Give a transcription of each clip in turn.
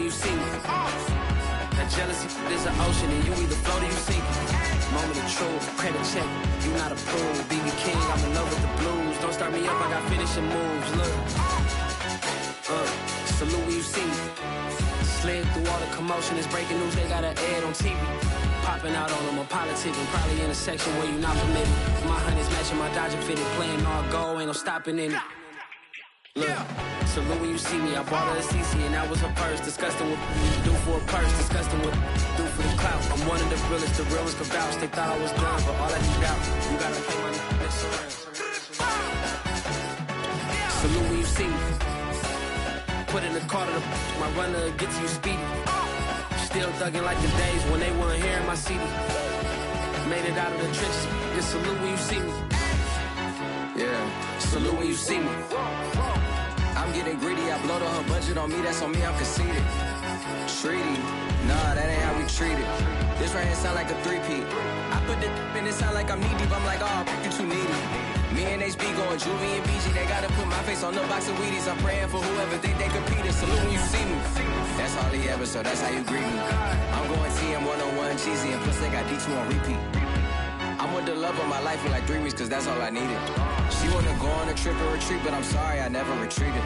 you see me. That jealousy is an ocean, and you either float or you sink. Moment of truth, credit check, you not approved. BB King, I'm in love with the blues. Don't start me up, I got finishing moves. Look, salute when you see me. Slid through all the commotion, it's breaking news, they got an ad on TV. Popping out on them, I'm politicking, probably in a section where you not permitted. My honey's matching my Dodger fitted, playing all go, ain't no stopping in it. Look, salute when you see me, I bought her a CC and that was her purse. Disgusting what you do for a purse, disgusting what you do for the clout. I'm one of the realest could vouch. They thought I was done, but all that you doubt, you gotta pay my next around. Salute when you see me. Put in the car to my runner, get to you speedy. Still thugging like the days when they weren't hearing my CD. Made it out of the trenches, just salute when you see me. Yeah, salute when you see me. I'm getting greedy, I blow her budget on me, that's on me, I'm conceited. Treaty, nah, that ain't how we treat it. This right here sound like a three-peat. I put the in it sound like I'm knee-deep, I'm like, oh, you too needy. Me and HB going Juvie and BG, they gotta put my face on the box of Wheaties. I'm praying for whoever think they competed. Salute when you see me. That's all he ever, so that's how you greet me. I'm going TM 101 cheesy, and plus they got D2 on repeat. I'm with the love of my life in like 3 weeks, cause that's all I needed. She wanna go on a trip or retreat, but I'm sorry, I never retreated.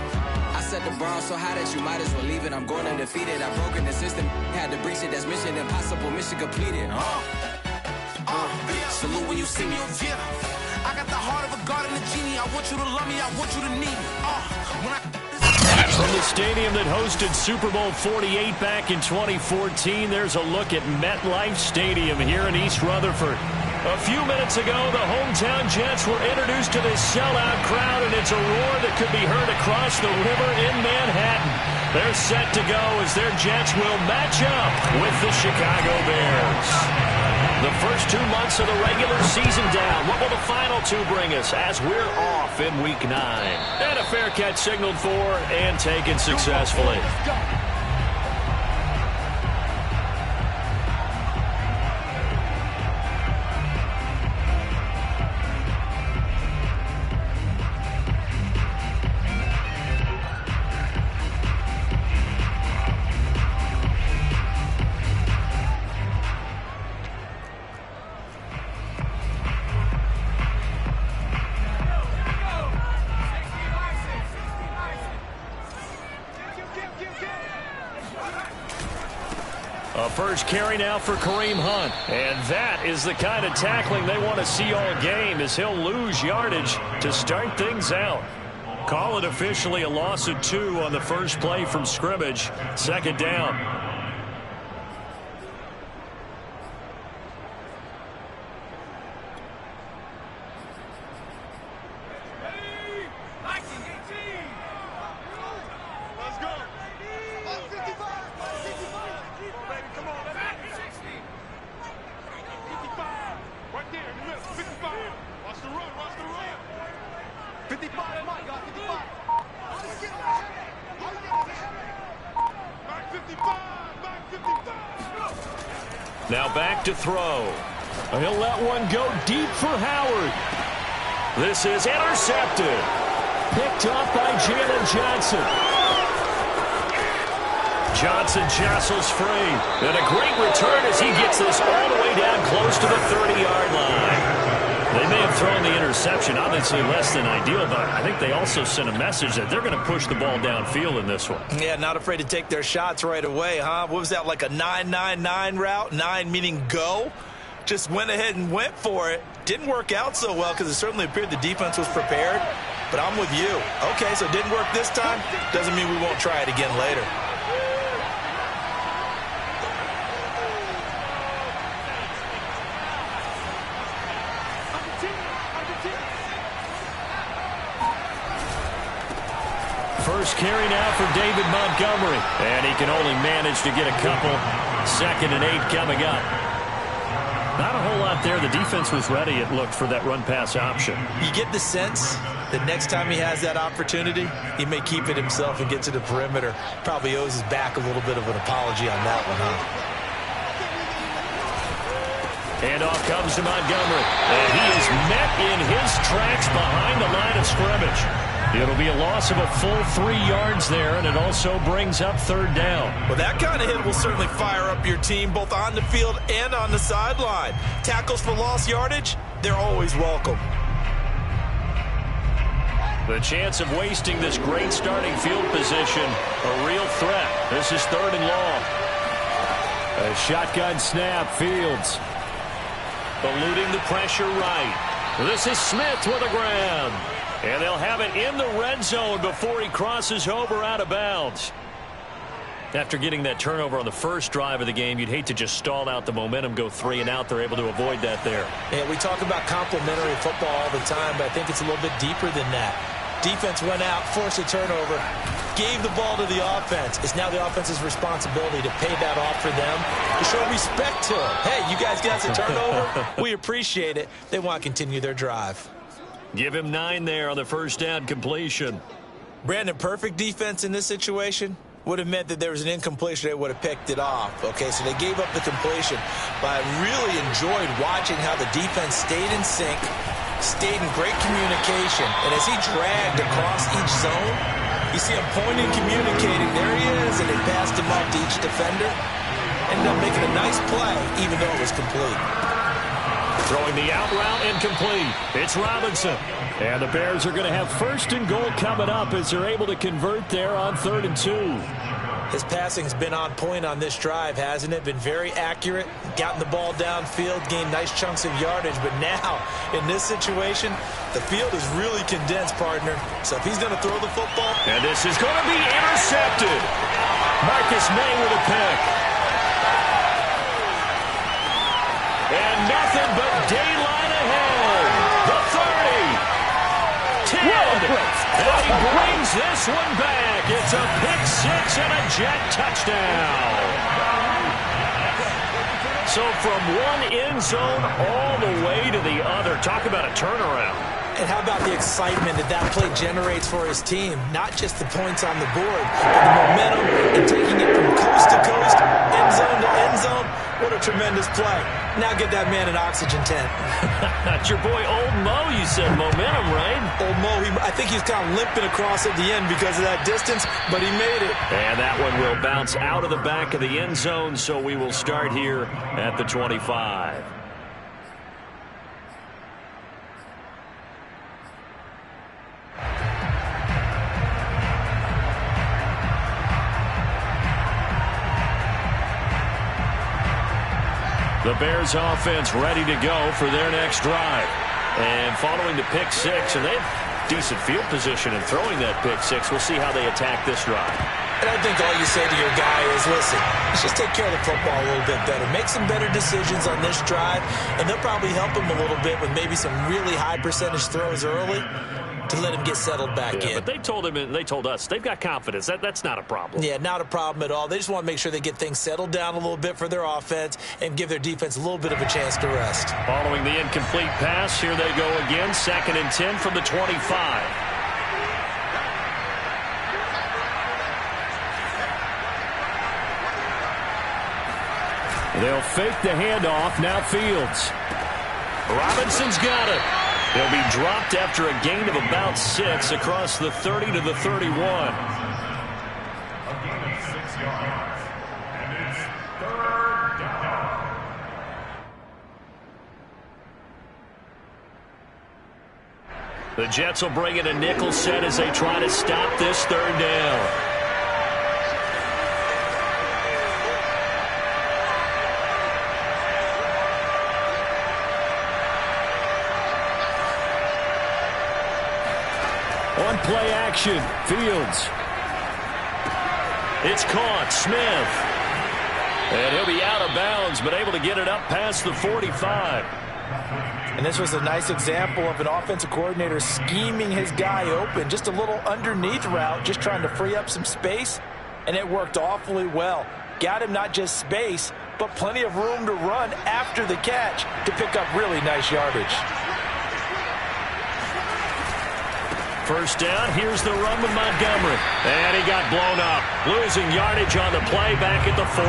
I set the bar so high that you might as well leave it. I'm going undefeated, I've broken the system, had to breach it, that's mission impossible, mission completed. Salute when you see me. I got the heart of a god and a genie. I want you to love me, I want you to need me. From the stadium that hosted Super Bowl 48 back in 2014, there's a look at MetLife Stadium here in East Rutherford. A few minutes ago, the hometown Jets were introduced to this sellout crowd, and it's a roar that could be heard across the river in Manhattan. They're set to go as their Jets will match up with the Chicago Bears. The first 2 months of the regular season down. What will the final 2 bring us as we're off in Week 9? And a fair catch signaled for and taken successfully. A first carry now for Kareem Hunt. And that is the kind of tackling they want to see all game, as he'll lose yardage to start things out. Call it officially a loss of 2 on the first play from scrimmage. Second down. Now back to throw. He'll let one go deep for Howard. This is intercepted. Picked off by Jalen Johnson. Johnson jostles free. And a great return as he gets this all the way down close to the 30-yard line. They may have thrown the interception, obviously less than ideal, but I think they also sent a message that they're going to push the ball downfield in this one. Yeah, not afraid to take their shots right away, huh? What was that, like a 9-9-9 route? 9 meaning go? Just went ahead and went for it. Didn't work out so well because it certainly appeared the defense was prepared, but I'm with you. Okay, so it didn't work this time. Doesn't mean we won't try it again later. First carry now for David Montgomery. And he can only manage to get a couple. 2nd and 8 coming up. Not a whole lot there. The defense was ready, it looked, for that run-pass option. You get the sense that next time he has that opportunity, he may keep it himself and get to the perimeter. Probably owes his back a little bit of an apology on that one, huh? And off comes to Montgomery. And he is met in his tracks behind the line of scrimmage. It'll be a loss of a full 3 yards there, and it also brings up third down. Well, that kind of hit will certainly fire up your team both on the field and on the sideline. Tackles for lost yardage, they're always welcome. The chance of wasting this great starting field position, a real threat. This is third and long. A shotgun snap, Fields. Eluding the pressure right. This is Smith with a grab. And they'll have it in the red zone before he crosses over out of bounds. After getting that turnover on the first drive of the game, you'd hate to just stall out the momentum, go 3 and out. They're able to avoid that there. Yeah, we talk about complementary football all the time, but I think it's a little bit deeper than that. Defense went out, forced a turnover, gave the ball to the offense. It's now the offense's responsibility to pay that off for them, to show respect to them. Hey, you guys got the turnover. We appreciate it. They want to continue their drive. Give him 9 there on the first down completion. Brandon, perfect defense in this situation would have meant that there was an incompletion. They would have picked it off. Okay, so they gave up the completion. But I really enjoyed watching how the defense stayed in sync, stayed in great communication. And as he dragged across each zone, you see him pointing, communicating. There he is, and they passed him off to each defender. Ended up making a nice play, even though it was complete. Throwing the out route incomplete. It's Robinson. And the Bears are going to have first and goal coming up as they're able to convert there on 3rd and 2. His passing's been on point on this drive, hasn't it? Been very accurate, gotten the ball downfield, gained nice chunks of yardage. But now, in this situation, the field is really condensed, partner. So if he's going to throw the football... And this is going to be intercepted. Marcus May with a pick. And nothing but daylight ahead. The 30. 10. And he brings this one back. It's a pick 6 and a Jet touchdown. So from one end zone all the way to the other. Talk about a turnaround. And how about the excitement that that play generates for his team? Not just the points on the board, but the momentum and taking it from coast to coast, end zone to end zone. What a tremendous play. Now get that man an oxygen tent. That's your boy Old Mo, you said. Momentum, right? Old Mo, I think he's kind of limping across at the end because of that distance, but he made it. And that one will bounce out of the back of the end zone, so we will start here at the 25. The Bears offense ready to go for their next drive. And following the pick 6, and they have decent field position in throwing that pick 6. We'll see how they attack this drive. And I think all you say to your guy is, listen, let's just take care of the football a little bit better. Make some better decisions on this drive, and they'll probably help him a little bit with maybe some really high percentage throws early to let him get settled back in. But they told him, and they told us, they've got confidence. That's not a problem. Yeah, not a problem at all. They just want to make sure they get things settled down a little bit for their offense and give their defense a little bit of a chance to rest. Following the incomplete pass, here they go again. 2nd and 10 from the 25. They'll fake the handoff. Now Fields. Robinson's got it. He'll be dropped after a gain of about 6 across the 30 to the 31. A gain of 6 yards. And it's 3rd down. The Jets will bring in a nickel set as they try to stop this 3rd down. On play action, Fields. It's caught, Smith. And he'll be out of bounds, but able to get it up past the 45. And this was a nice example of an offensive coordinator scheming his guy open. Just a little underneath route, just trying to free up some space, and it worked awfully well. Got him not just space, but plenty of room to run after the catch to pick up really nice yardage. First down, here's the run with Montgomery. And he got blown up. Losing yardage on the play back at the 44.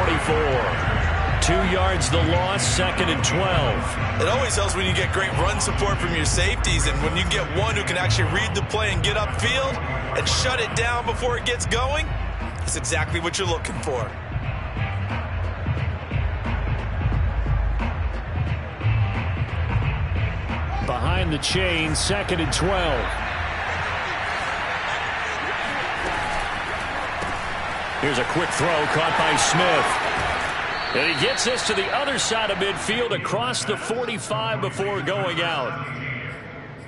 2 yards the loss, 2nd and 12. It always helps when you get great run support from your safeties, and when you get one who can actually read the play and get upfield and shut it down before it gets going, that's exactly what you're looking for. Behind the chain, 2nd and 12. Here's a quick throw caught by Smith. And he gets this to the other side of midfield across the 45 before going out.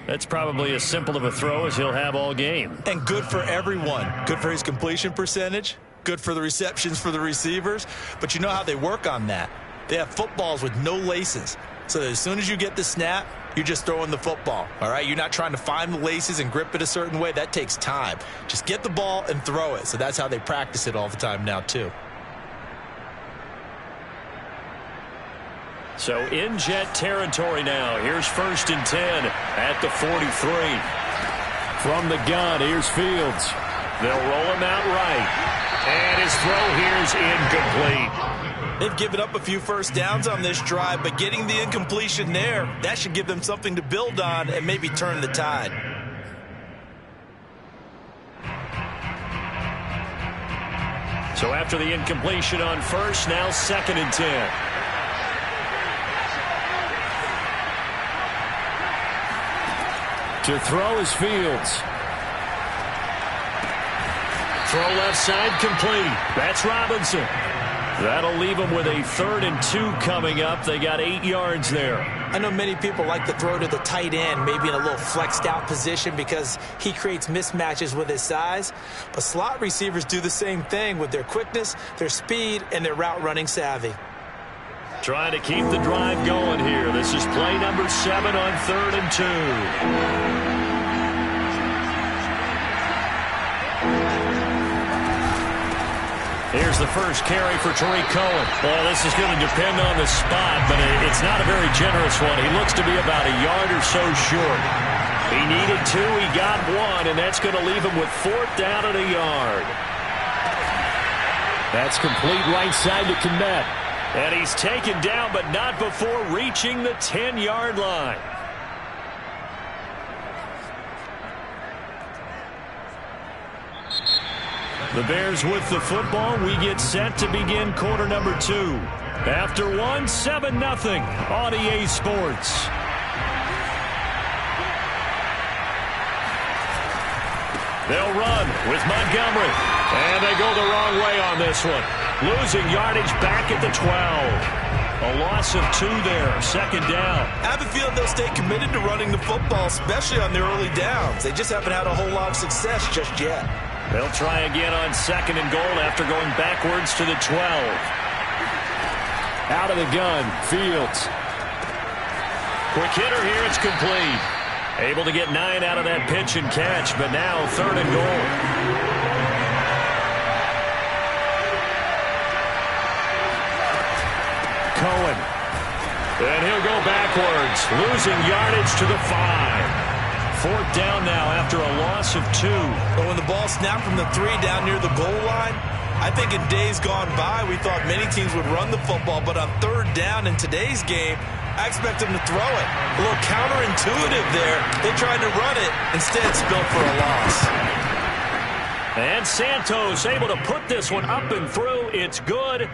That's probably as simple of a throw as he'll have all game. And good for everyone. Good for his completion percentage. Good for the receptions for the receivers. But you know how they work on that. They have footballs with no laces. So that as soon as you get the snap, you're just throwing the football, all right? You're not trying to find the laces and grip it a certain way. That takes time. Just get the ball and throw it. So that's how they practice it all the time now, too. So in Jet territory now. Here's 1st and 10 at the 43. From the gun, here's Fields. They'll roll him out right. And his throw here's incomplete. They've given up a few first downs on this drive, but getting the incompletion there, that should give them something to build on and maybe turn the tide. So after the incompletion on first, now 2nd and 10. To throw is Fields. Throw left side complete. That's Robinson. That'll leave them with a 3rd and 2 coming up. They got 8 yards there. I know many people like to throw to the tight end, maybe in a little flexed out position because he creates mismatches with his size. But slot receivers do the same thing with their quickness, their speed, and their route running savvy. Trying to keep the drive going here. This is play number 7 on 3rd and 2. Here's the first carry for Tariq Cohen. Well, this is going to depend on the spot, but it's not a very generous one. He looks to be about a yard or so short. He needed 2, he got 1, and that's going to leave him with 4th down and a yard. That's complete right side to Kmet. And he's taken down, but not before reaching the 10-yard line. The Bears with the football. We get set to begin quarter number 2. After 1, 7-0 on EA Sports. They'll run with Montgomery. And they go the wrong way on this one. Losing yardage back at the 12. A loss of 2 there. 2nd down. I have a feeling they'll stay committed to running the football, especially on their early downs. They just haven't had a whole lot of success just yet. They'll try again on 2nd and goal after going backwards to the 12. Out of the gun, Fields. Quick hitter here, it's complete. Able to get 9 out of that pitch and catch, but now 3rd and goal. Cohen. And he'll go backwards, losing yardage to the 5. 4th down now after a loss of 2. But when the ball snapped from the 3 down near the goal line, I think in days gone by we thought many teams would run the football, but on 3rd down in today's game, I expect them to throw it. A little counterintuitive there. They tried to run it, instead spilled for a loss. And Santos able to put this one up and through. It's good.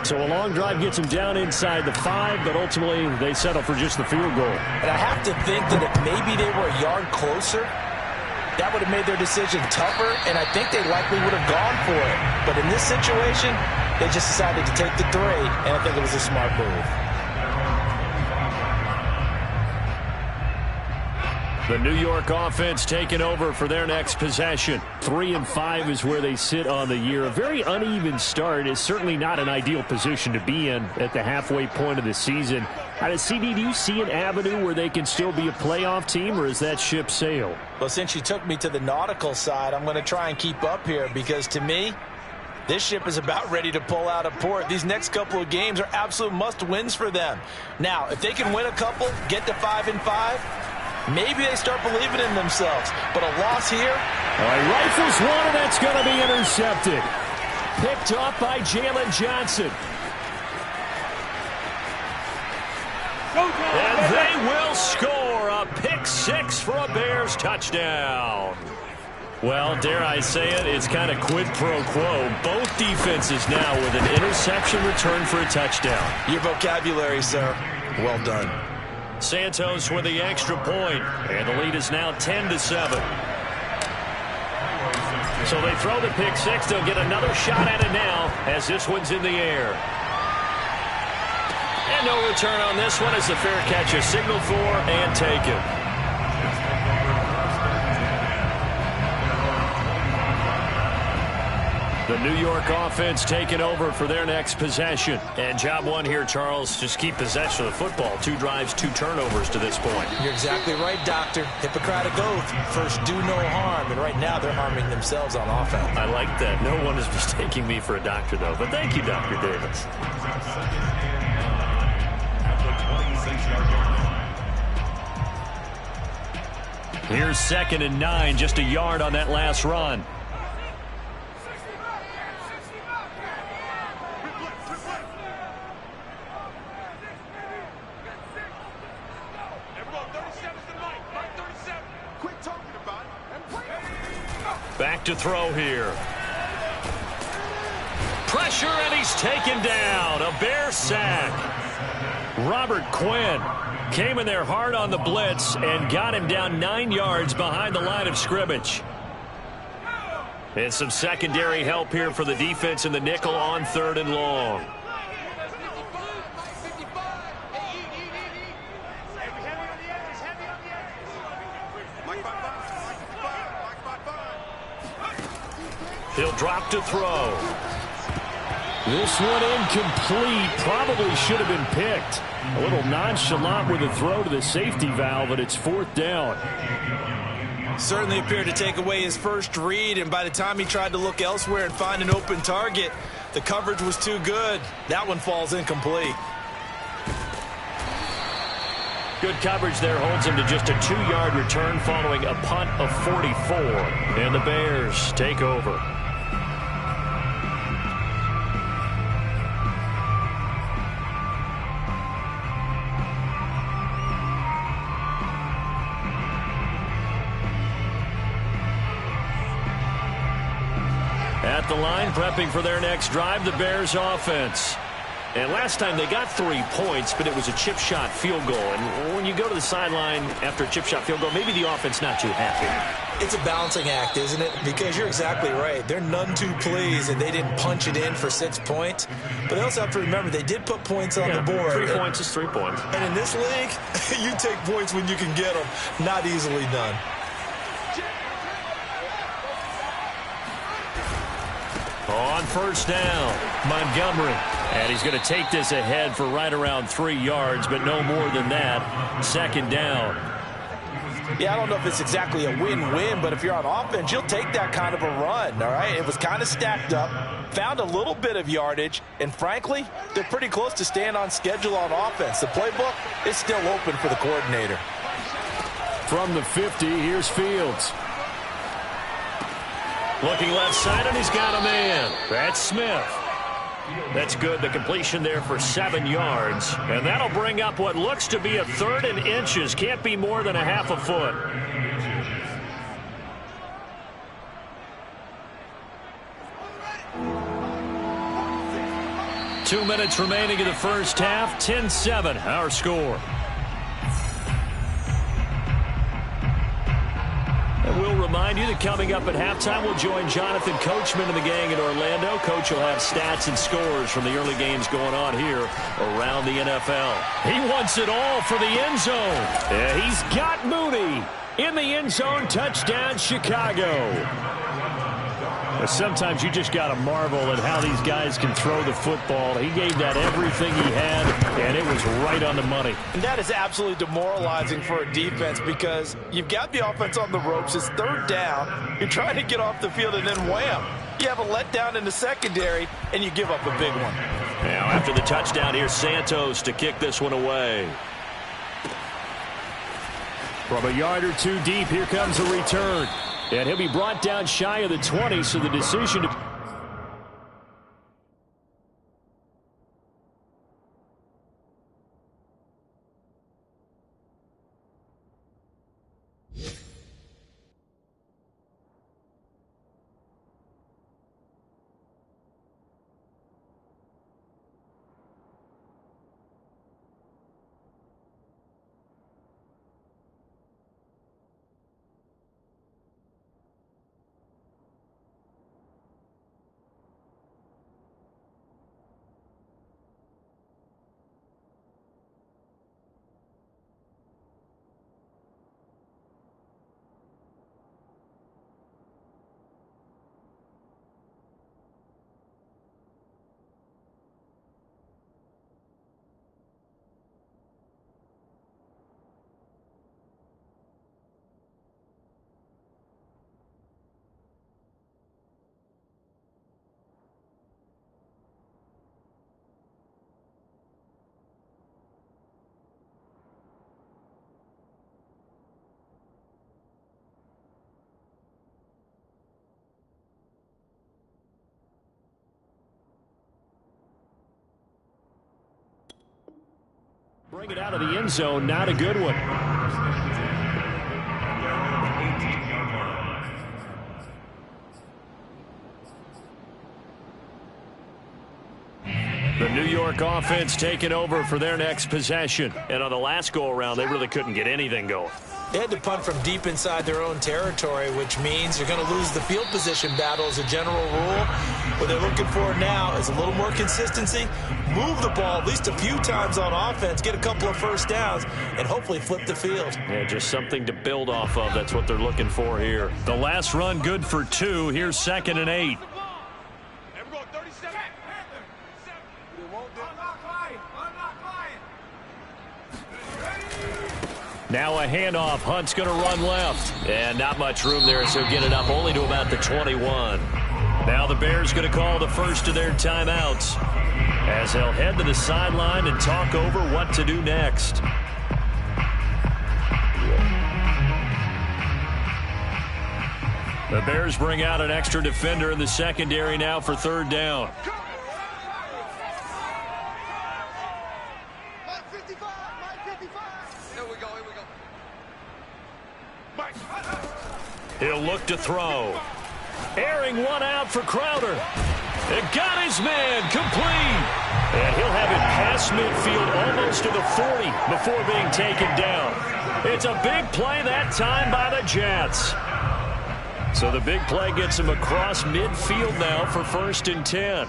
So a long drive gets them down inside the 5, but ultimately they settle for just the field goal. And I have to think that if maybe they were a yard closer, that would have made their decision tougher, and I think they likely would have gone for it. But in this situation, they just decided to take the 3, and I think it was a smart move. The New York offense taking over for their next possession. 3-5 is where they sit on the year. A very uneven start is certainly not an ideal position to be in at the halfway point of the season. CD, do you see an avenue where they can still be a playoff team, or is that ship sailed? Well, since you took me to the nautical side, I'm going to try and keep up here because to me, this ship is about ready to pull out of port. These next couple of games are absolute must-wins for them. Now, if they can win a couple, get to 5-5, maybe they start believing in themselves. But a loss here. All right, rifles one, and that's going to be intercepted. Picked off by Jalen Johnson. And they will score a pick six for a Bears touchdown. Well, dare I say it, it's kind of quid pro quo. Both defenses now with an interception return for a touchdown. Your vocabulary, sir. Well done. Santos with the extra point, and the lead is now 10-7. So they throw the pick six. They'll get another shot at it now as this one's in the air. And no return on this one as the fair catch is signaled for and taken. The New York offense taking over for their next possession. And job one here, Charles, just keep possession of the football. 2 drives, 2 turnovers to this point. You're exactly right, Doctor. Hippocratic oath. First, do no harm. And right now, they're harming themselves on offense. I like that. No one is mistaking me for a doctor, though. But thank you, Dr. Davis. Here's 2nd and 9, just a yard on that last run. Back to throw here. Pressure, and he's taken down. A Bear sack. Robert Quinn came in there hard on the blitz and got him down 9 yards behind the line of scrimmage. And some secondary help here for the defense in the nickel on 3rd and long. He'll drop to throw. This one incomplete. Probably should have been picked. A little nonchalant with a throw to the safety valve, and it's 4th down. Certainly appeared to take away his first read, and by the time he tried to look elsewhere and find an open target, the coverage was too good. That one falls incomplete. Good coverage there holds him to just a 2-yard return following a punt of 44. And the Bears take over. At the line, prepping for their next drive, the Bears offense. And last time they got 3 points, but it was a chip shot field goal. And when you go to the sideline after a chip shot field goal, maybe the offense not too happy. It's a balancing act, isn't it? Because you're exactly right. They're none too pleased, and they didn't punch it in for 6 points. But they also have to remember they did put points on the board. 3 points is 3 points. And in this league, you take points when you can get them. Not easily done. On 1st down, Montgomery. And he's going to take this ahead for right around 3 yards, but no more than that. 2nd down. Yeah, I don't know if it's exactly a win-win, but if you're on offense, you'll take that kind of a run, all right? It was kind of stacked up, found a little bit of yardage, and frankly, they're pretty close to staying on schedule on offense. The playbook is still open for the coordinator. From the 50, here's Fields. Looking left side, and he's got a man. That's Smith. That's good. The completion there for 7 yards. And that'll bring up what looks to be a 3rd and inches. Can't be more than a half a foot. Two minutes remaining in the first half. 10-7, our score. And we'll remind you that coming up at halftime, we'll join Jonathan Coachman and the gang in Orlando. Coach will have stats and scores from the early games going on here around the NFL. He wants it all for the end zone. Yeah, he's got Mooney in the end zone. Touchdown, Chicago. Sometimes you just got to marvel at how these guys can throw the football. He gave that everything he had, and it was right on the money. And that is absolutely demoralizing for a defense because you've got the offense on the ropes. It's 3rd down. You're trying to get off the field, and then wham. You have a letdown in the secondary, and you give up a big one. Now, after the touchdown, here's Santos to kick this one away. From a yard or 2 deep, here comes a return. And he'll be brought down shy of the 20, so the decision to... bring it out of the end zone. Not a good one. The New York offense taking over for their next possession. And on the last go-around, they really couldn't get anything going. They had to punt from deep inside their own territory, which means you're going to lose the field position battle as a general rule. What they're looking for now is a little more consistency, move the ball at least a few times on offense, get a couple of first downs, and hopefully flip the field. Yeah, just something to build off of. That's what they're looking for here. The last run good for 2. Here's 2nd and 8. Now a handoff. Hunt's going to run left. And not much room there, so get it up only to about the 21. Now the Bears going to call the first of their timeouts as they'll head to the sideline and talk over what to do next. The Bears bring out an extra defender in the secondary now for 3rd down. He'll look to throw. Airing one out for Crowder. It got his man complete. And he'll have it past midfield almost to the 40 before being taken down. It's a big play that time by the Jets. So the big play gets him across midfield now for 1st and 10.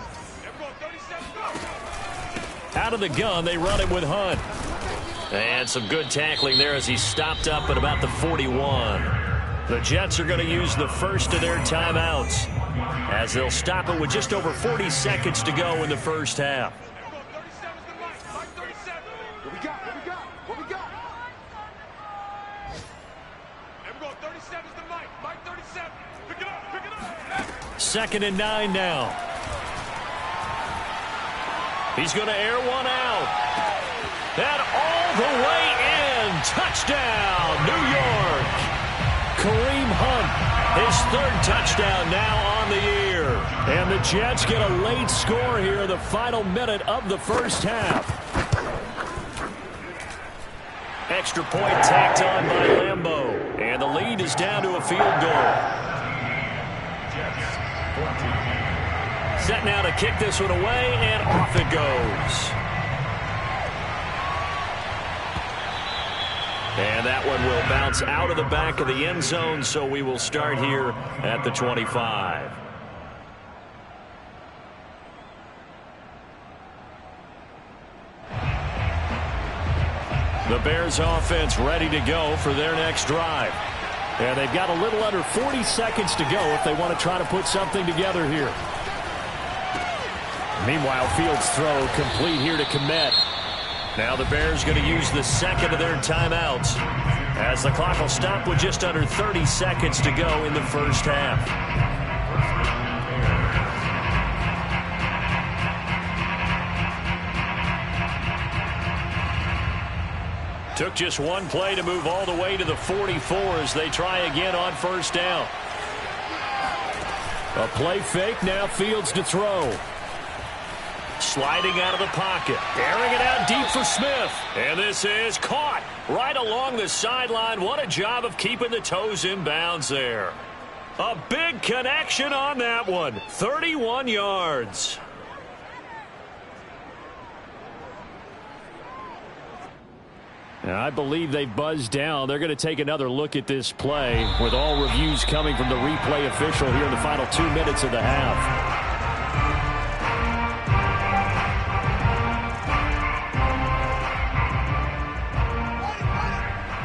Out of the gun, they run it with Hunt. And some good tackling there as he stopped up at about the 41. The Jets are going to use the first of their timeouts as they'll stop it with just over 40 seconds to go in the first half. What we got? 37's the Mike. Mike 37. Pick it up. 2nd and 9 now. He's going to air one out. And all the way in. Touchdown, New York. Kareem Hunt, his 3rd touchdown now on the year. And the Jets get a late score here in the final minute of the first half. Extra point tacked on by Lambeau. And the lead is down to a field goal. Set now to kick this one away, and off it goes. And that one will bounce out of the back of the end zone, so we will start here at the 25. The Bears offense ready to go for their next drive. And they've got a little under 40 seconds to go if they want to try to put something together here. Meanwhile, Fields' throw complete here to Kmet. Now the Bears going to use the 2nd of their timeouts as the clock will stop with just under 30 seconds to go in the first half. Took just one play to move all the way to the 44 as they try again on 1st down. A play fake, now Fields to throw. Sliding out of the pocket. Airing it out deep for Smith. And this is caught right along the sideline. What a job of keeping the toes in bounds there. A big connection on that one. 31 yards. Now, I believe they buzzed down. They're going to take another look at this play with all reviews coming from the replay official here in the final 2 minutes of the half.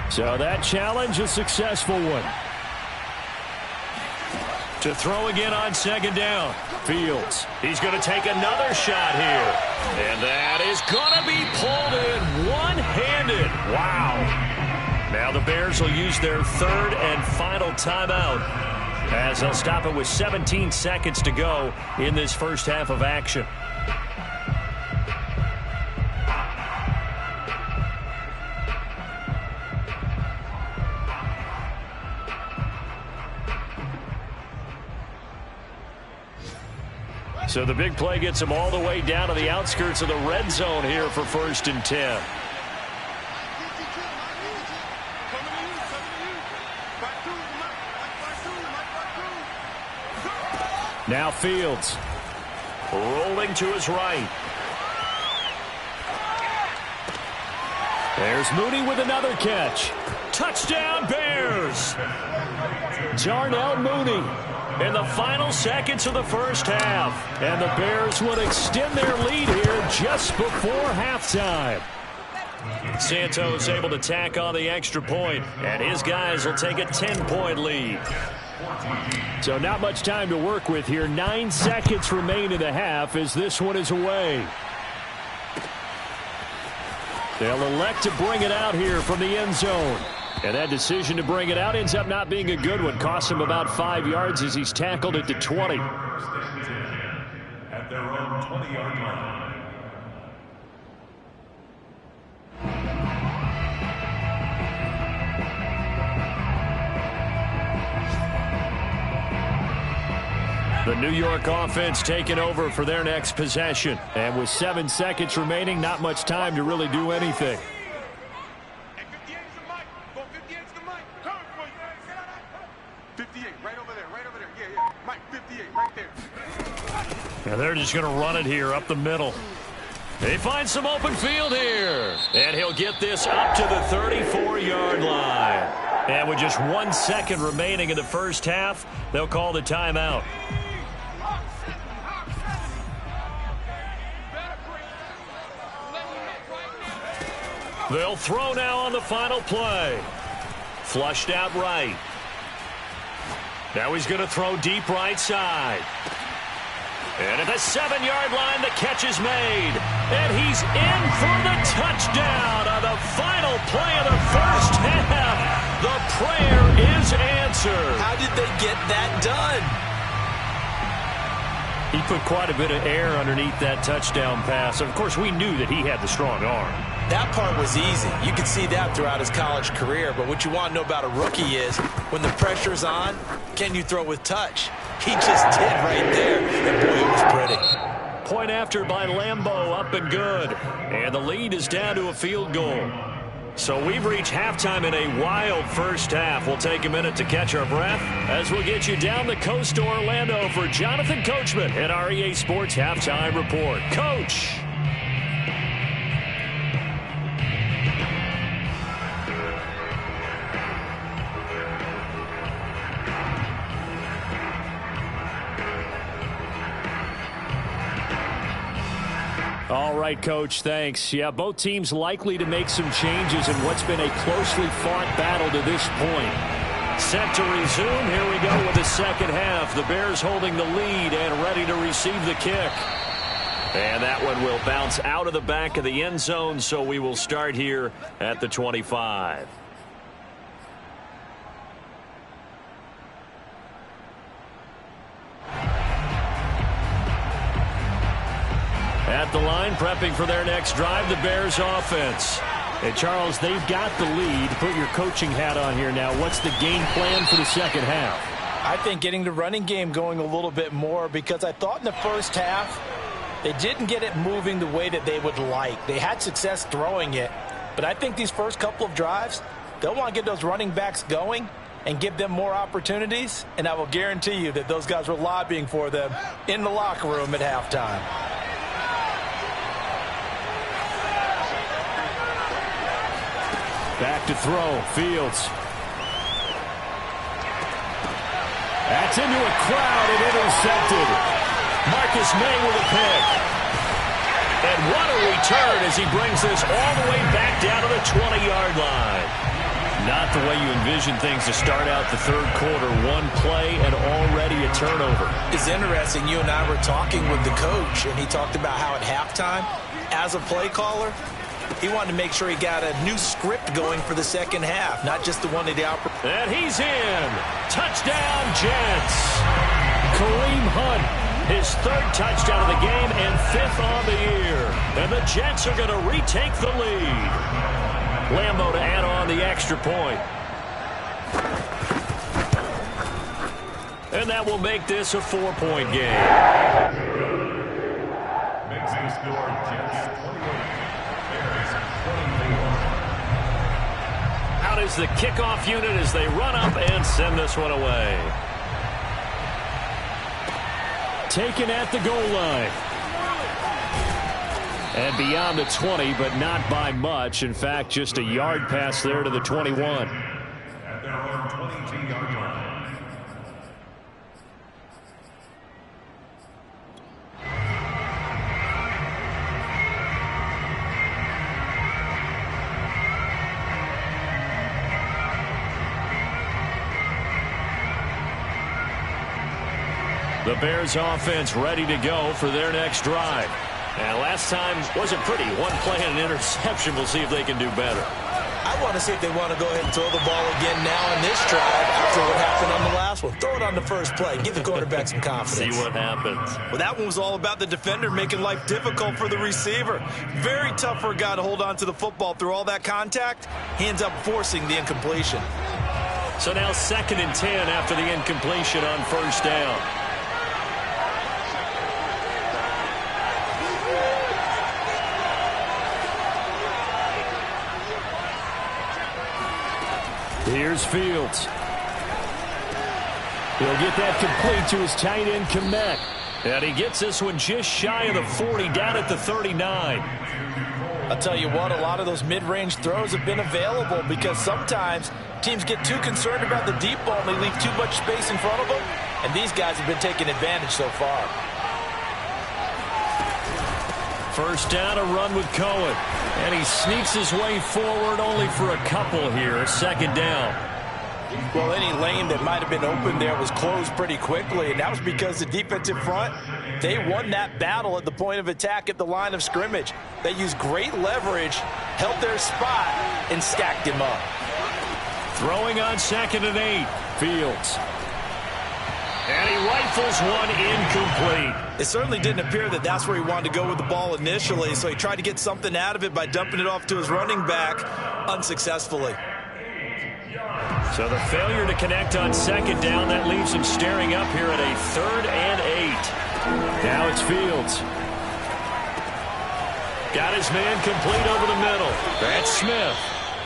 So that challenge, a successful one. To throw again on 2nd down. Fields. He's going to take another shot here. And that is going to be pulled in one-handed. Wow. Now the Bears will use their 3rd and final timeout as they'll stop it with 17 seconds to go in this first half of action. So the big play gets them all the way down to the outskirts of the red zone here for 1st and 10. Now Fields. Rolling to his right. There's Mooney with another catch. Touchdown, Bears! Darnell Mooney in the final seconds of the first half. And the Bears would extend their lead here just before halftime. Santos able to tack on the extra point, and his guys will take a 10-point lead. So not much time to work with here. 9 seconds remain in the half as this one is away. They'll elect to bring it out here from the end zone. And that decision to bring it out ends up not being a good one. Costs him about 5 yards as he's tackled at the 20. At their own 20-yard line. The New York offense taking over for their next possession. And with 7 seconds remaining, not much time to really do anything. And they're just going to run it here up the middle. They find some open field here. And he'll get this up to the 34-yard line. And with just 1 second remaining in the first half, they'll call the timeout. They'll throw now on the final play. Flushed out right. Now he's going to throw deep right side. And at the 7-yard line, the catch is made. And he's in for the touchdown on the final play of the first half. The prayer is answered. How did they get that done? He put quite a bit of air underneath that touchdown pass. Of course, we knew that he had the strong arm. That part was easy. You could see that throughout his college career. But what you want to know about a rookie is when the pressure's on, can you throw with touch? He just did right there. And boy, it was pretty. Point after by Lambeau, up and good. And the lead is down to a field goal. So we've reached halftime in a wild first half. We'll take a minute to catch our breath as we'll get you down the coast to Orlando for Jonathan Coachman at our EA Sports Halftime Report. Coach! All right, Coach, thanks. Yeah, both teams likely to make some changes in what's been a closely fought battle to this point. Set to resume. Here we go with the second half. The Bears holding the lead and ready to receive the kick. And that one will bounce out of the back of the end zone, so we will start here at the 25. At the line, prepping for their next drive, the Bears offense. And Charles, they've got the lead. Put your coaching hat on here now. What's the game plan for the second half? I think getting the running game going a little bit more, because I thought in the first half they didn't get it moving the way that they would like. They had success throwing it, but I think these first couple of drives, they'll want to get those running backs going and give them more opportunities, and I will guarantee you that those guys were lobbying for them in the locker room at halftime. Back to throw. Fields. That's into a crowd and intercepted. Marcus May with a pick. And what a return as he brings this all the way back down to the 20-yard line. Not the way you envision things to start out the third quarter. One play and already a turnover. It's interesting. You and I were talking with the coach, and he talked about how at halftime, as a play caller, he wanted to make sure he got a new script going for the second half, not just the one that he operated. And he's in. Touchdown, Jets. Kareem Hunt, his third touchdown of the game and fifth on the year. And the Jets are going to retake the lead. Lambeau to add on the extra point. And that will make this a 4-point game. Makes the score Jets 28. Out is the kickoff unit as they run up and send this one away. taken at the goal line. And beyond the 20, but not by much. In fact, just a yard pass there to the 21. At their own 22-yard line. The Bears offense ready to go for their next drive. And last time wasn't pretty. One play and an interception. We'll see if they can do better. I want to see if they want to go ahead and throw the ball again now in this drive after what happened on the last one. Throw it on the first play. Give the quarterback some confidence. See what happens. Well, that one was all about the defender making life difficult for the receiver. Very tough for a guy to hold on to the football through all that contact. He ends up forcing the incompletion. So now 2nd and 10 after the incompletion on first down. Here's Fields. He'll get that complete to his tight end, Kmet. And he gets this one just shy of the 40, down at the 39. I'll tell you what, a lot of those mid-range throws have been available because sometimes teams get too concerned about the deep ball and they leave too much space in front of them. And these guys have been taking advantage so far. First down, a run with Cohen. And he sneaks his way forward only for a couple here. 2nd down. Well, any lane that might have been open there was closed pretty quickly, and that was because the defensive front, they won that battle at the point of attack at the line of scrimmage. They used great leverage, held their spot, and stacked him up. Throwing on 2nd and 8. Fields. And he rifles one incomplete. It certainly didn't appear that that's where he wanted to go with the ball initially, so he tried to get something out of it by dumping it off to his running back unsuccessfully. So the failure to connect on 2nd down, that leaves him staring up here at a 3rd and 8. Now it's Fields. Got his man complete over the middle. That's Smith.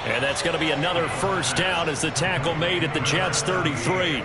And that's going to be another first down as the tackle made at the Jets' 33.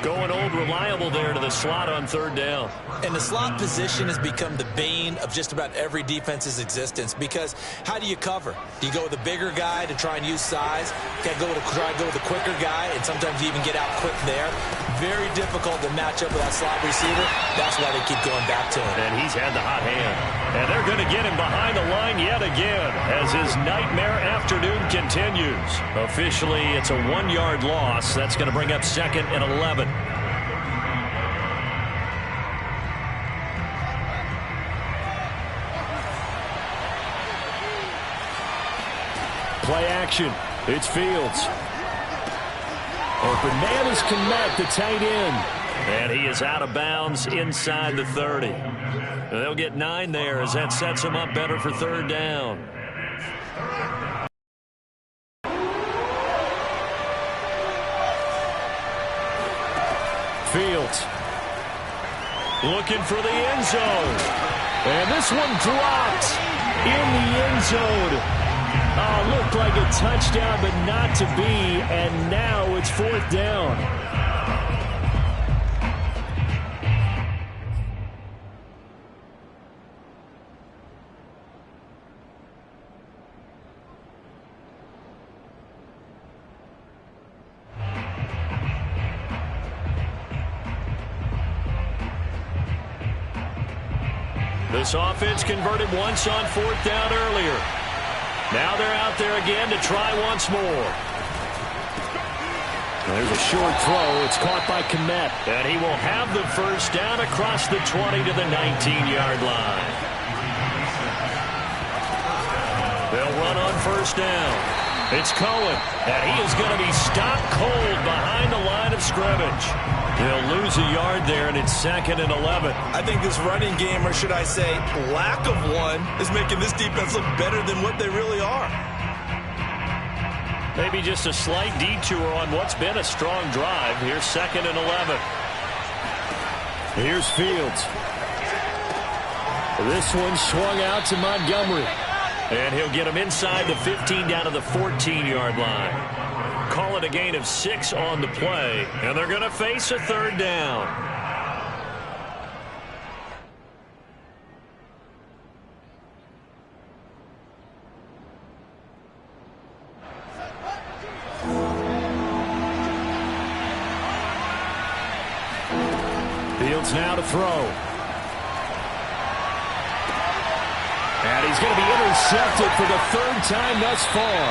Going old reliable there to the slot on 3rd down. And the slot position has become the bane of just about every defense's existence because how do you cover? Do you go with a bigger guy to try and use size? Try to go with a quicker guy, and sometimes you even get out quick there. Very difficult to match up with that slot receiver. That's why they keep going back to him. And he's had the hot hand. And they're going to get him behind the line yet again as his nightmare afternoon continues. Officially, it's a 1-yard loss. That's going to bring up 2nd and 11. Play action. It's Fields. Open man is Kmet, the tight end. And he is out of bounds inside the 30. They'll get 9 there as that sets him up better for 3rd down. Fields looking for the end zone. And this one dropped in the end zone. Oh, looked like a touchdown, but not to be. And now it's 4th down. This offense converted once on 4th down earlier. Now they're out there again to try once more. There's a short throw. It's caught by Kmet. And he will have the first down across the 20 to the 19-yard line. They'll run on first down. It's Cohen. And he is going to be stopped cold behind the line of scrimmage. They'll lose a yard there, and it's 2nd and 11. I think this running game, or should I say lack of one, is making this defense look better than what they really are. Maybe just a slight detour on what's been a strong drive. Here's 2nd and 11. Here's Fields. This one swung out to Montgomery. And he'll get him inside the 15 down to the 14-yard line. Call it a gain of 6 on the play, and they're going to face a 3rd down. Fields now to throw. And he's going to be intercepted for the third time thus far.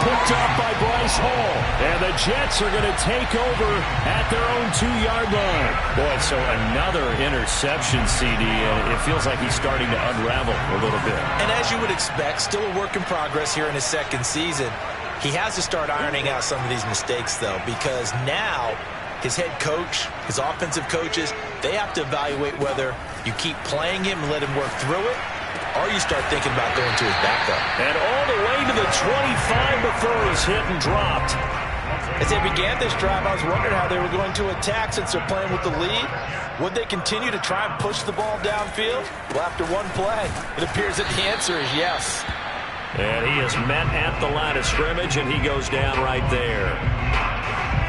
Picked up by Bryce Hall. And the Jets are going to take over at their own 2-yard line. Boy, so another interception, CD, and it feels like he's starting to unravel a little bit. And as you would expect, still a work in progress here in his second season. He has to start ironing out some of these mistakes, though, because now his head coach, his offensive coaches, they have to evaluate whether you keep playing him and let him work through it, or you start thinking about going to his backup. And all the way to the 25 before he's hit and dropped. As they began this drive, I was wondering how they were going to attack since they're playing with the lead. Would they continue to try and push the ball downfield? Well, after one play, it appears that the answer is yes. And he is met at the line of scrimmage, and he goes down right there.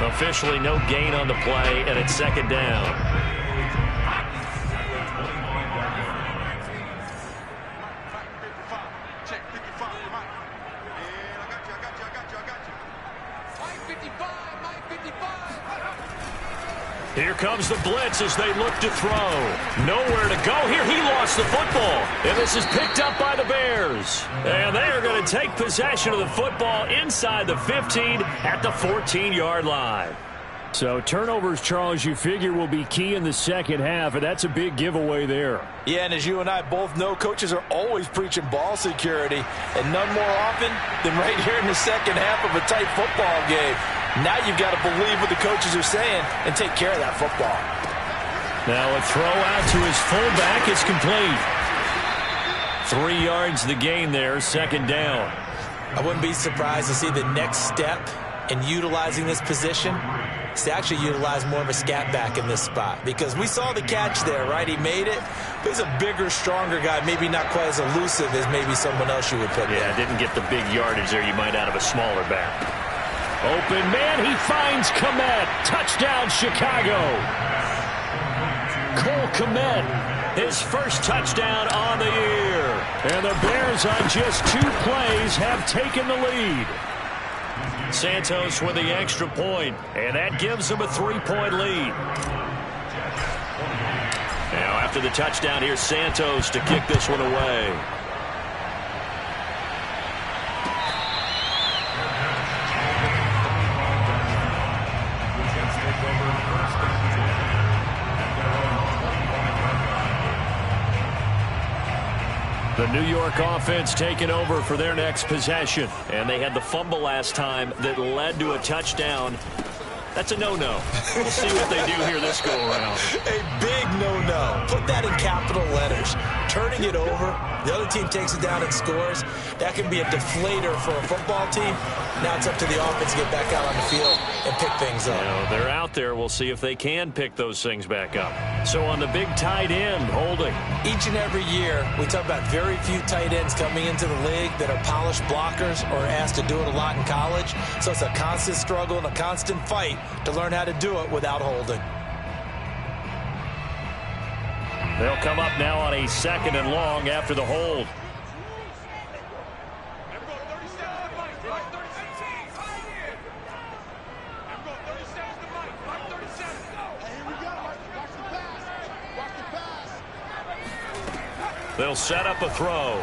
Officially no gain on the play, and it's second down. Here comes the blitz as they look to throw. Nowhere to go here. He lost the football. And this is picked up by the Bears. And they are going to take possession of the football inside the 15 at the 14-yard line. So turnovers, Charles, you figure will be key in the second half, and that's a big giveaway there. Yeah, and as you and I both know, coaches are always preaching ball security, and none more often than right here in the second half of a tight football game. Now you've got to believe what the coaches are saying and take care of that football. Now a throw out to his fullback is complete. 3 yards the gain there, second down. I wouldn't be surprised to see the next step in utilizing this position is to actually utilize more of a scat back in this spot, because we saw the catch there, right? He made it, but he's a bigger, stronger guy, maybe not quite as elusive as maybe someone else you would put there. Yeah, didn't get the big yardage there you might out of a smaller back. Open man, he finds Kmet. Touchdown, Chicago. Cole Kmet, his first touchdown on the year. And the Bears on just 2 plays have taken the lead. Santos with the extra point, and that gives them a 3-point lead. Now after the touchdown, here's Santos to kick this one away. The New York offense taking over for their next possession. And they had the fumble last time that led to a touchdown. That's a no-no. We'll see what they do here this go-around. A big no-no. Put that in capital letters. Turning it over, the other team takes it down and scores. That can be a deflator for a football team. Now it's up to the offense to get back out on the field and pick things up. You know, they're out there. We'll see if they can pick those things back up. So on the big tight end, holding. Each and every year, we talk about very few tight ends coming into the league that are polished blockers or asked to do it a lot in college. So it's a constant struggle and a constant fight to learn how to do it without holding. They'll come up now on a 2nd and long after the hold. They'll set up a throw.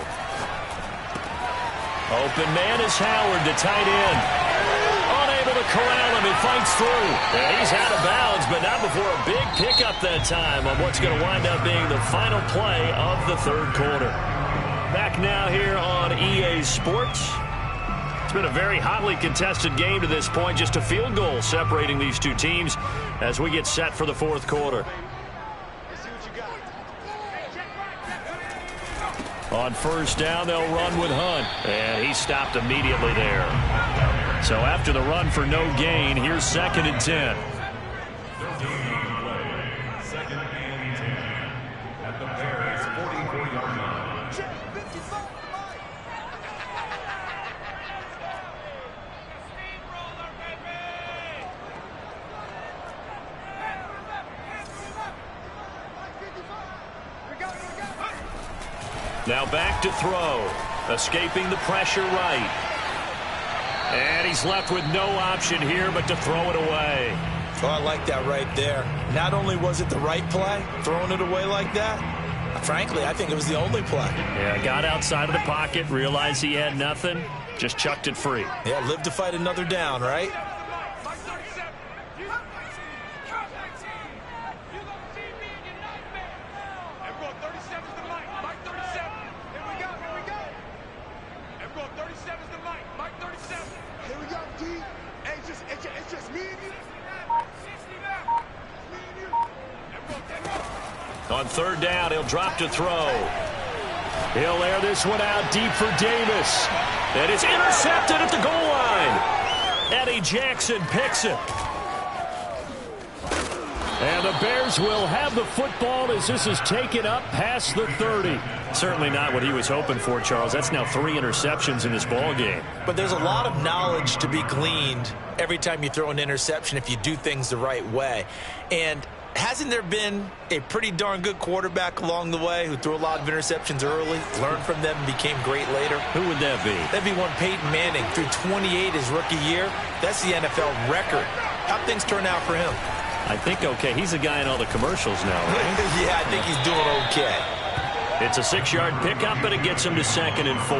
Open man is Howard, the tight end. Unable to corral him. He fights through. And he's out of bounds, but not before a big pickup that time on what's going to wind up being the final play of the 3rd quarter. Back now here on EA Sports. It's been a very hotly contested game to this point. Just a field goal separating these two teams as we get set for the 4th quarter. On 1st down, they'll run with Hunt. And he stopped immediately there. So after the run for no gain, here's 2nd and 10. Now back to throw. Escaping the pressure right. And he's left with no option here but to throw it away. Oh, I like that right there. Not only was it the right play, throwing it away like that, frankly, I think it was the only play. Yeah, got outside of the pocket, realized he had nothing, just chucked it free. Yeah, live to fight another down, right? On third down, he'll drop to throw. He'll air this one out deep for Davis. And it's intercepted at the goal line. Eddie Jackson picks it. And the Bears will have the football as this is taken up past the 30. Certainly not what he was hoping for, Charles. That's now 3 interceptions in this ball game. But there's a lot of knowledge to be gleaned every time you throw an interception if you do things the right way. And hasn't there been a pretty darn good quarterback along the way who threw a lot of interceptions early, learned from them, and became great later? Who would that be? That'd be one Peyton Manning. Threw 28 his rookie year. That's the NFL record. How'd things turn out for him? I think okay. He's a guy in all the commercials now, right? Yeah, I think he's doing okay. It's a 6-yard pickup, and it gets him to 2nd and 4.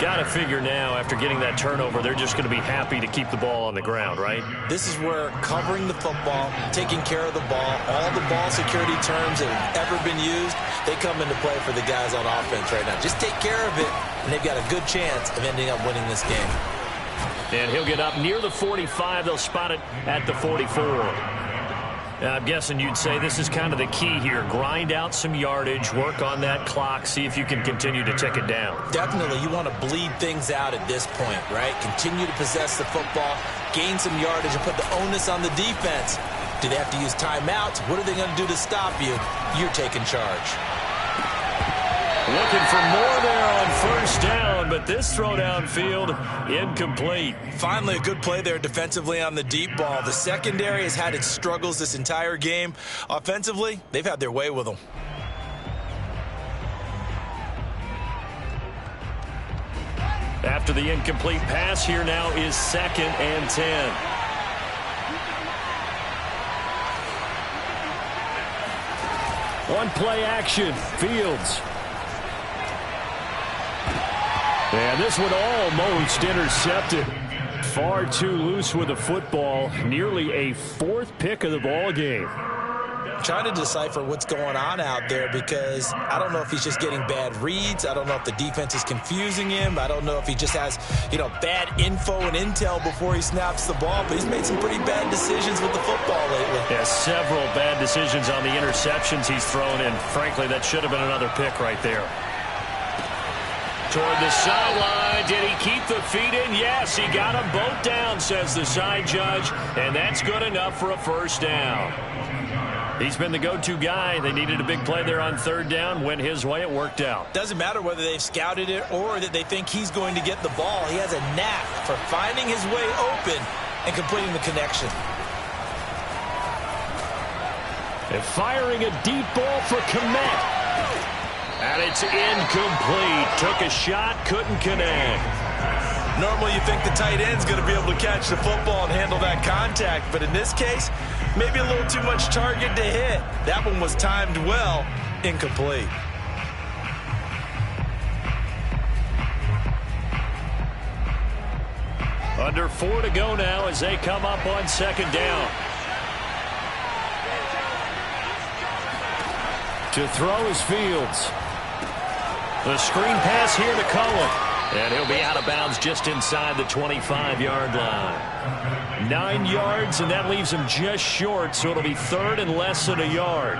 Got to figure now, after getting that turnover, they're just going to be happy to keep the ball on the ground, right? This is where covering the football, taking care of the ball, all the ball security terms that have ever been used, they come into play for the guys on offense right now. Just take care of it, and they've got a good chance of ending up winning this game. And he'll get up near the 45. They'll spot it at the 44. I'm guessing you'd say this is kind of the key here. Grind out some yardage, work on that clock, see if you can continue to tick it down. Definitely. You want to bleed things out at this point, right? Continue to possess the football, gain some yardage, and put the onus on the defense. Do they have to use timeouts? What are they going to do to stop you? You're taking charge. Looking for more there on first down, but this throw downfield incomplete. Finally, a good play there defensively on the deep ball. The secondary has had its struggles this entire game. Offensively, they've had their way with them. After the incomplete pass, here now is 2nd and 10. One play action, Fields. And this one almost intercepted. Far too loose with the football. Nearly a 4th pick of the ball game. Trying to decipher what's going on out there because I don't know if he's just getting bad reads. I don't know if the defense is confusing him. I don't know if he just has, bad info and intel before he snaps the ball. But he's made some pretty bad decisions with the football lately. Yeah, several bad decisions on the interceptions he's thrown in. Frankly, that should have been another pick right there. Toward the sideline. Did he keep the feet in? Yes, he got them both down, says the side judge. And that's good enough for a first down. He's been the go-to guy. They needed a big play there on third down. Went his way. It worked out. Doesn't matter whether they've scouted it or that they think he's going to get the ball. He has a knack for finding his way open and completing the connection. And firing a deep ball for Kmet. And it's incomplete. Took a shot, couldn't connect. Normally you think the tight end's going to be able to catch the football and handle that contact, but in this case, maybe a little too much target to hit. That one was timed well, incomplete. Under 4 to go now as they come up on 2nd down. To throw is Fields. The screen pass here to Cullen. And he'll be out of bounds just inside the 25-yard line. 9 yards, and that leaves him just short, so it'll be 3rd and less than a yard.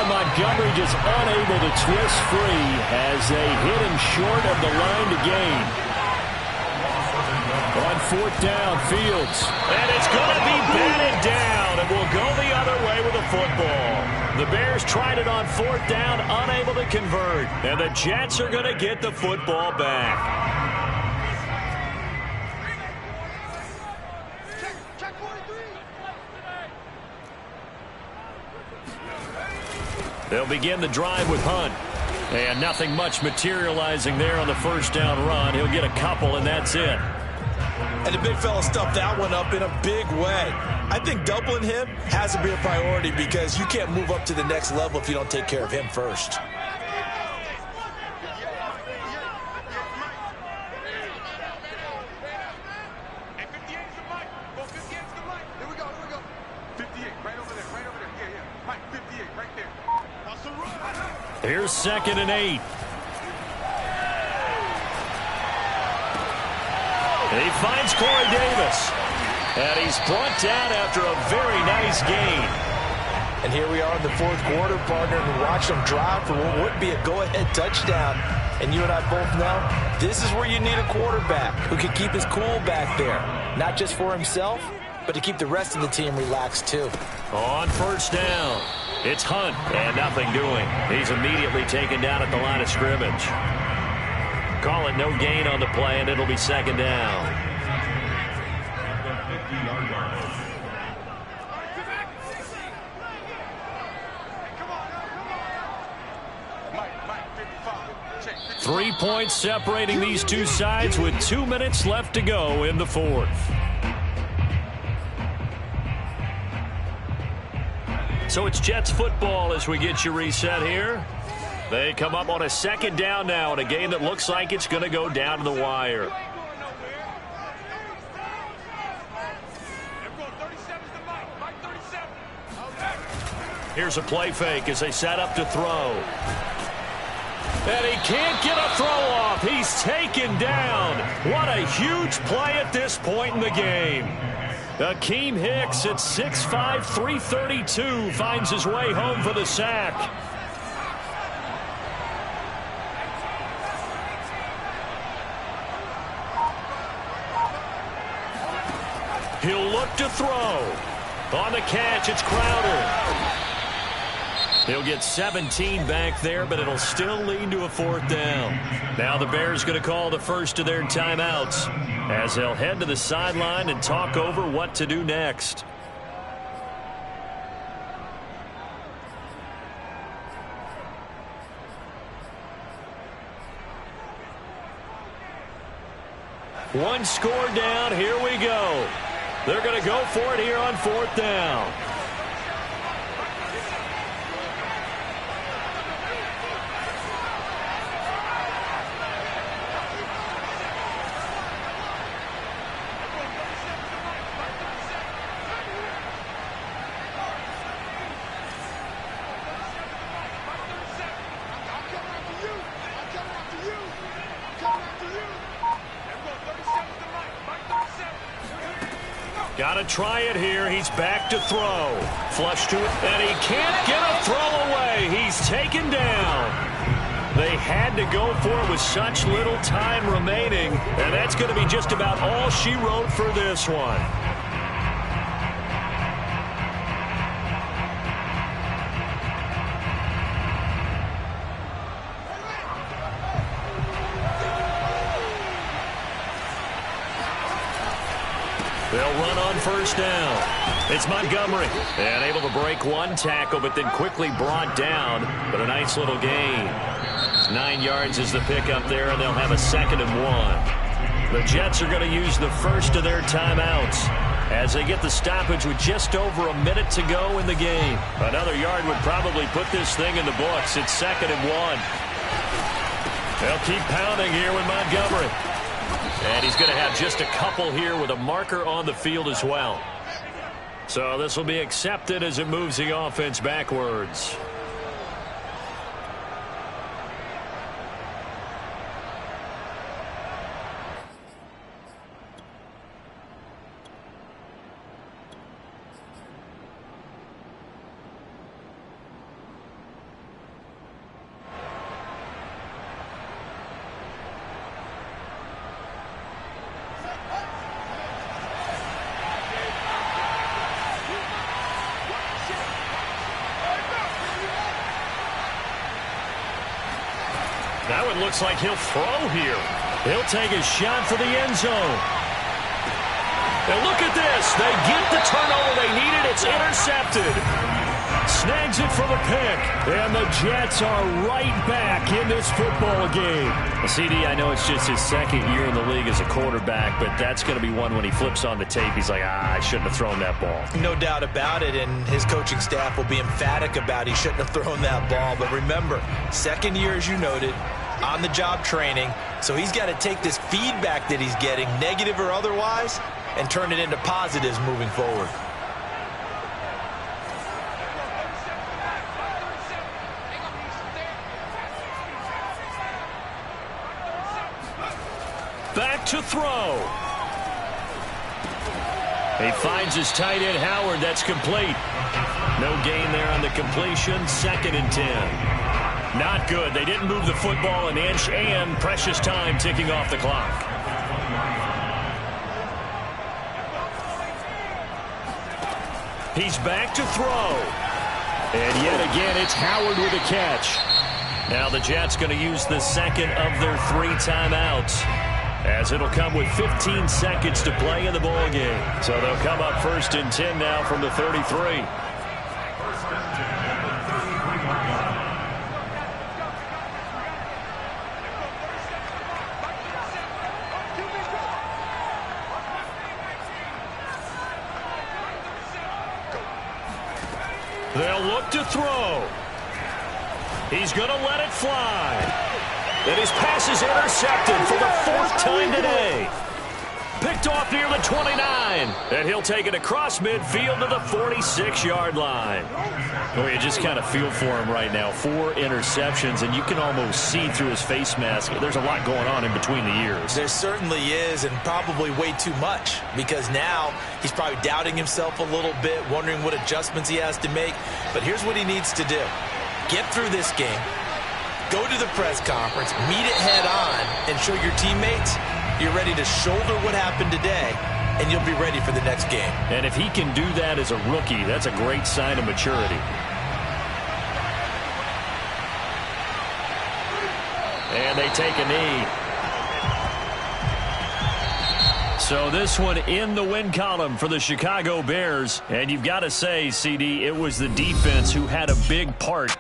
Montgomery just unable to twist free as they hit him short of the line to gain. On 4th down, Fields. And it's going to be batted down. It will go the other way with the football. The Bears tried it on 4th down, unable to convert. And the Jets are going to get the football back. They'll begin the drive with Hunt. And nothing much materializing there on the first down run. He'll get a couple, and that's it. And the big fella stuffed that one up in a big way. I think doubling him has to be a priority because you can't move up to the next level if you don't take care of him first. Here's 2nd and 8. He finds Corey Davis. And he's brought down after a very nice gain. And here we are in the fourth quarter, partner, and watch them drive for what would be a go-ahead touchdown. And you and I both know this is where you need a quarterback who can keep his cool back there. Not just for himself, but to keep the rest of the team relaxed too. On first down, it's Hunt, and nothing doing. He's immediately taken down at the line of scrimmage. Call it no gain on the play, and it'll be 2nd down. Three points separating these two sides with 2 minutes left to go in the fourth. So it's Jets football as we get you reset here. They come up on a 2nd down now in a game that looks like it's going to go down to the wire. Here's a play fake as they set up to throw. And he can't get a throw off. He's taken down. What a huge play at this point in the game. Akeem Hicks at 6'5", 332 finds his way home for the sack. He'll look to throw. On the catch, it's Crowder. He'll get 17 back there, but it'll still lead to a 4th down. Now the Bears going to call the first of their timeouts as they'll head to the sideline and talk over what to do next. One score down. Here we go. They're going to go for it here on 4th down. Got to try it here. He's back to throw. Flush to it, and he can't get a throw away. He's taken down. They had to go for it with such little time remaining, and that's going to be just about all she wrote for this one. They'll run on first down. It's Montgomery. And able to break one tackle, but then quickly brought down. But a nice little gain. 9 yards is the pickup there, and they'll have a 2nd and 1. The Jets are going to use the first of their timeouts as they get the stoppage with just over a minute to go in the game. Another yard would probably put this thing in the books. It's 2nd and 1. They'll keep pounding here with Montgomery. And he's going to have just a couple here with a marker on the field as well. So this will be accepted as it moves the offense backwards. That one looks like he'll throw here. He'll take a shot for the end zone. And look at this. They get the turnover they needed. It's intercepted. Snags throws it for the pick. And the Jets are right back in this football game. Well, CD, I know it's just his second year in the league as a quarterback, but that's going to be one when he flips on the tape. He's like, I shouldn't have thrown that ball. No doubt about it, and his coaching staff will be emphatic about he shouldn't have thrown that ball. But remember, second year, as you noted, on-the-job training, so he's got to take this feedback that he's getting, negative or otherwise, and turn it into positives moving forward. Back to throw. He finds his tight end, Howard. That's complete. No gain there on the completion. 2nd and 10. Not good. They didn't move the football an inch, and precious time ticking off the clock. He's back to throw. And yet again, it's Howard with a catch. Now the Jets going to use the second of their 3 timeouts, as it'll come with 15 seconds to play in the ball game. So they'll come up 1st and 10 now from the 33. They'll look to throw. He's going to let it fly. And his pass is intercepted for the 4th time today. Picked off near the 29. And he'll take it across midfield to the 46-yard line. Well, you just kind of feel for him right now. 4 interceptions, and you can almost see through his face mask. There's a lot going on in between the years. There certainly is, and probably way too much, because now he's probably doubting himself a little bit, wondering what adjustments he has to make. But here's what he needs to do. Get through this game. Go to the press conference, meet it head on, and show your teammates you're ready to shoulder what happened today, and you'll be ready for the next game. And if he can do that as a rookie, that's a great sign of maturity. And they take a knee. So this one in the win column for the Chicago Bears. And you've got to say, CD, it was the defense who had a big part